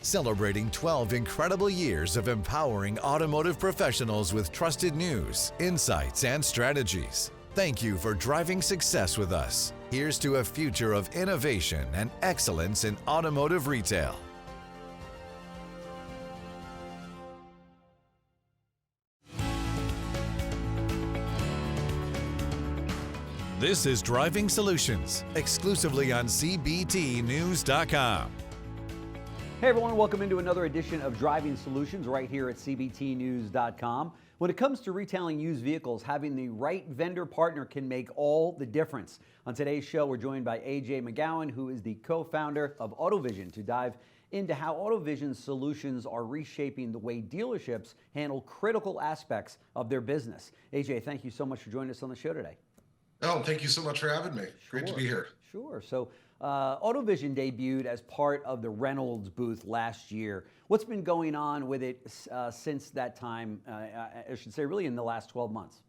celebrating 12 incredible years of empowering automotive professionals with trusted news, insights, and strategies. Thank you for driving success with us. Here's to a future of innovation and excellence in automotive retail. This is Driving Solutions, exclusively on CBTNews.com. Hey everyone, welcome into another edition of Driving Solutions right here at CBTNews.com. When it comes to retailing used vehicles, having the right vendor partner can make all the difference. On today's show, we're joined by McGowan, who is the co-founder of AutoVision, to dive into how AutoVision's solutions are reshaping the way dealerships handle critical aspects of their business. thank you so much for joining us on the show today. Oh, thank you so much for having me. Great to be here. Sure. So AutoVision debuted as part of the Reynolds booth last year. What's been going on with it since that time? I should say really in the last 12 months.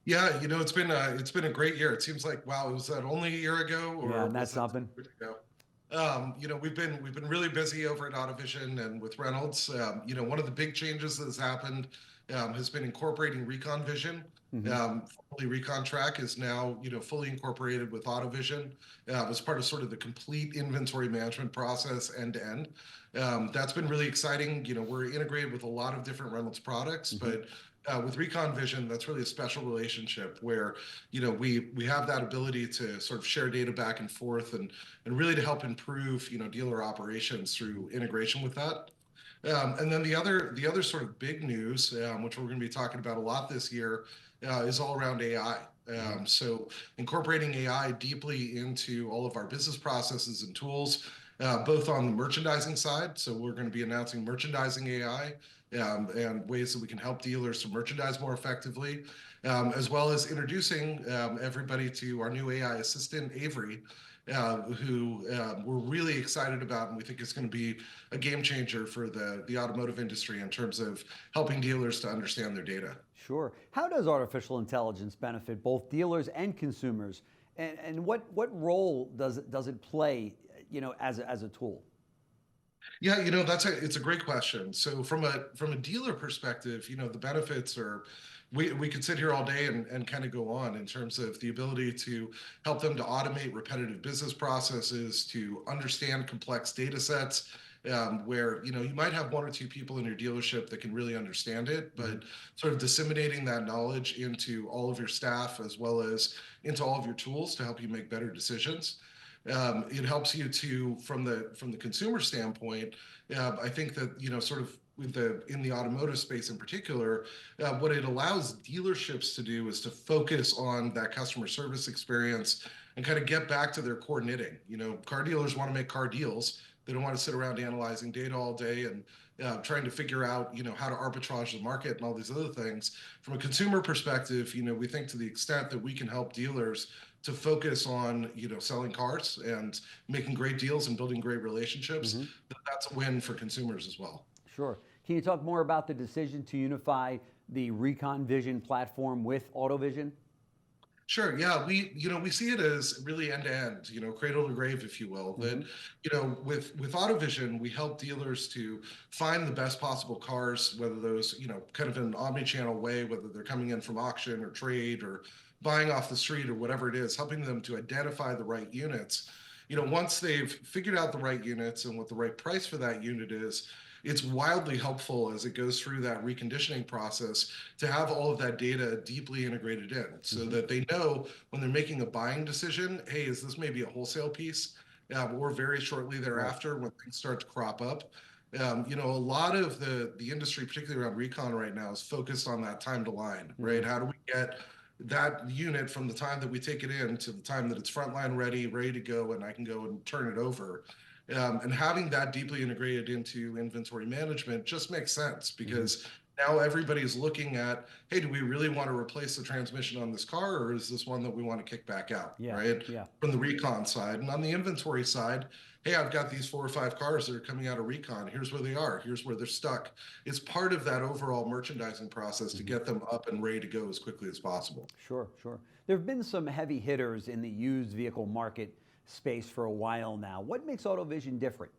Yeah, it's been a great year. It seems like, wow, was that only a year ago? Or yeah, and that's something. We've been really busy over at AutoVision and with Reynolds. One of the big changes that has happened has been incorporating Recon Vision. Formerly Recon Track is now, fully incorporated with AutoVision as part of sort of the complete inventory management process end to end. That's been really exciting. We're integrated with a lot of different Reynolds products, but with Recon Vision, that's really a special relationship where, we have that ability to sort of share data back and forth and really to help improve, dealer operations through integration with that. And then the other sort of big news, which we're going to be talking about a lot this year, is all around AI. So incorporating AI deeply into all of our business processes and tools, both on the merchandising side. So we're going to be announcing merchandising AI and ways that we can help dealers to merchandise more effectively, as well as introducing everybody to our new AI assistant, Avery, who we're really excited about, and we think it's going to be a game changer for the automotive industry in terms of helping dealers to understand their data. Sure. How does artificial intelligence benefit both dealers and consumers, and what role does it play, as a tool? Yeah, it's a great question. So from a dealer perspective, the benefits are, we could sit here all day and kind of go on in terms of the ability to help them to automate repetitive business processes, to understand complex data sets, where you might have one or two people in your dealership that can really understand it, but sort of disseminating that knowledge into all of your staff as well as into all of your tools to help you make better decisions. It helps you to, from the consumer standpoint, I think that, sort of in the automotive space in particular, what it allows dealerships to do is to focus on that customer service experience and kind of get back to their core knitting. Car dealers want to make car deals. They don't want to sit around analyzing data all day and trying to figure out, how to arbitrage the market and all these other things. From a consumer perspective, we think to the extent that we can help dealers to focus on, selling cars and making great deals and building great relationships, that's a win for consumers as well. Sure. Can you talk more about the decision to unify the Recon Vision platform with AutoVision? Sure. Yeah, we see it as really end to end, cradle to grave, if you will. That with AutoVision, we help dealers to find the best possible cars, whether those kind of in an omni-channel way, whether they're coming in from auction or trade or buying off the street or whatever it is, helping them to identify the right units. Once they've figured out the right units and what the right price for that unit is, it's wildly helpful as it goes through that reconditioning process to have all of that data deeply integrated in so that they know when they're making a buying decision, hey, is this maybe a wholesale piece? Or very shortly thereafter when things start to crop up. A lot of the industry, particularly around Recon right now, is focused on that time to line, right? How do we get that unit from the time that we take it in to the time that it's frontline ready to go, and I can go and turn it over. And having that deeply integrated into inventory management just makes sense because now everybody's looking at, hey, do we really want to replace the transmission on this car, or is this one that we want to kick back out, right? Yeah. From the Recon side. And on the inventory side, hey, I've got these 4 or 5 cars that are coming out of Recon. Here's where they are. Here's where they're stuck. It's part of that overall merchandising process to get them up and ready to go as quickly as possible. Sure. There have been some heavy hitters in the used vehicle market space for a while now. What makes AutoVision different?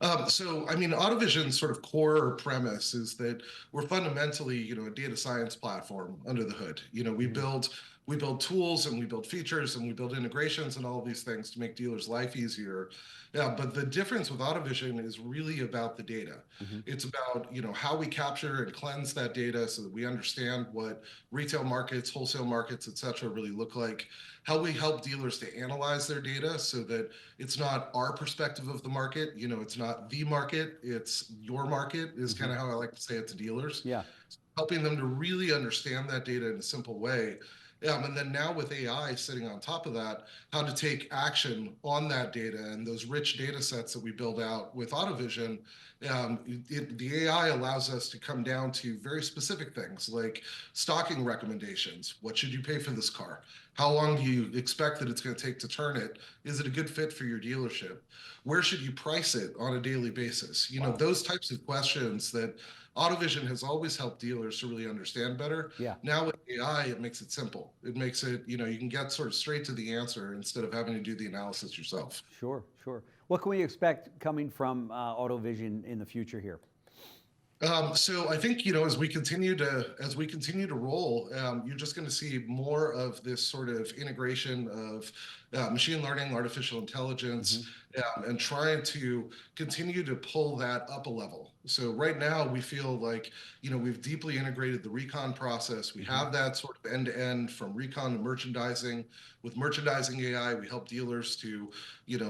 I mean, AutoVision's sort of core premise is that we're fundamentally, a data science platform under the hood. We build tools and we build features and we build integrations and all of these things to make dealers' life easier. Yeah, but the difference with AutoVision is really about the data. It's about, how we capture and cleanse that data so that we understand what retail markets, wholesale markets, et cetera, really look like. How we help dealers to analyze their data so that it's not our perspective of the market. It's not the market, it's your market is kind of how I like to say it to dealers. Yeah. Helping them to really understand that data in a simple way. And then now with AI sitting on top of that, how to take action on that data and those rich data sets that we build out with AutoVision. The AI allows us to come down to very specific things like stocking recommendations. What should you pay for this car? How long do you expect that it's going to take to turn it? Is it a good fit for your dealership? Where should you price it on a daily basis? Those types of questions that AutoVision has always helped dealers to really understand better. Yeah. Now with AI, it makes it simple. It makes it, you can get sort of straight to the answer instead of having to do the analysis yourself. Sure, sure. What can we expect coming from AutoVision in the future here? So I think, as we continue to roll, you're just going to see more of this sort of integration of machine learning, artificial intelligence, and trying to continue to pull that up a level. So right now we feel like, we've deeply integrated the Recon process. We have that sort of end to end from Recon to merchandising. With merchandising AI, we help dealers to,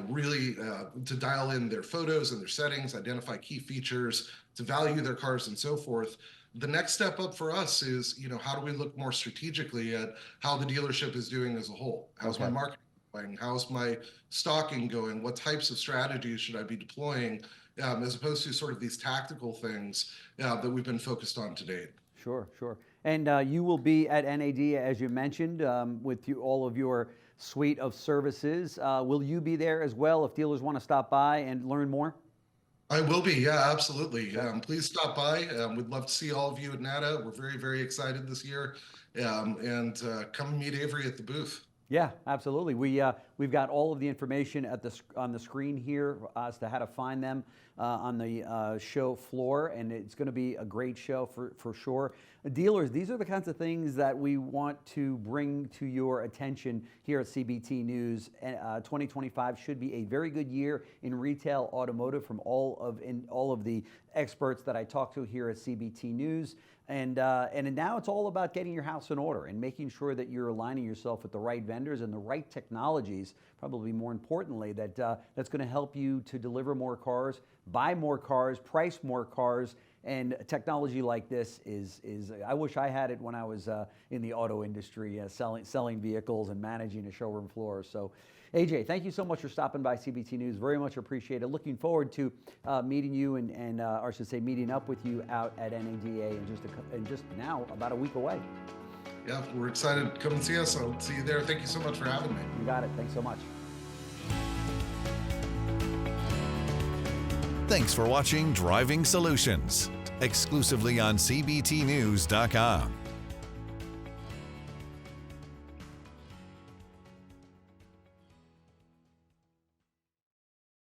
really to dial in their photos and their settings, identify key features, to value their cars and so forth. The next step up for us is, how do we look more strategically at how the dealership is doing as a whole? How's my marketing going? How's my stocking going? What types of strategies should I be deploying, as opposed to sort of these tactical things that we've been focused on to date? Sure, sure. And you will be at NAD, as you mentioned, with all of your suite of services. Will you be there as well if dealers want to stop by and learn more? I will be, yeah, absolutely. Please stop by. We'd love to see all of you at NADA. We're very, very excited this year. And come meet Avery at the booth. Yeah, absolutely. We've got all of the information on the screen here as to how to find them on the show floor, and it's going to be a great show for sure. Dealers, these are the kinds of things that we want to bring to your attention here at CBT News. 2025 should be a very good year in retail automotive from all of the experts that I talk to here at CBT News. And now it's all about getting your house in order and making sure that you're aligning yourself with the right vendors and the right technologies, probably more importantly, that's going to help you to deliver more cars, buy more cars, price more cars. And technology like this is I wish I had it when I was in the auto industry, selling vehicles and managing a showroom floor. So AJ, thank you so much for stopping by CBT News. Very much appreciated. Looking forward to meeting you or I should say meeting up with you out at NADA in just now about a week away. Yeah, we're excited. Come and see us. I'll see you there. Thank you so much for having me. You got it. Thanks so much. Thanks for watching Driving Solutions, exclusively on CBTNews.com.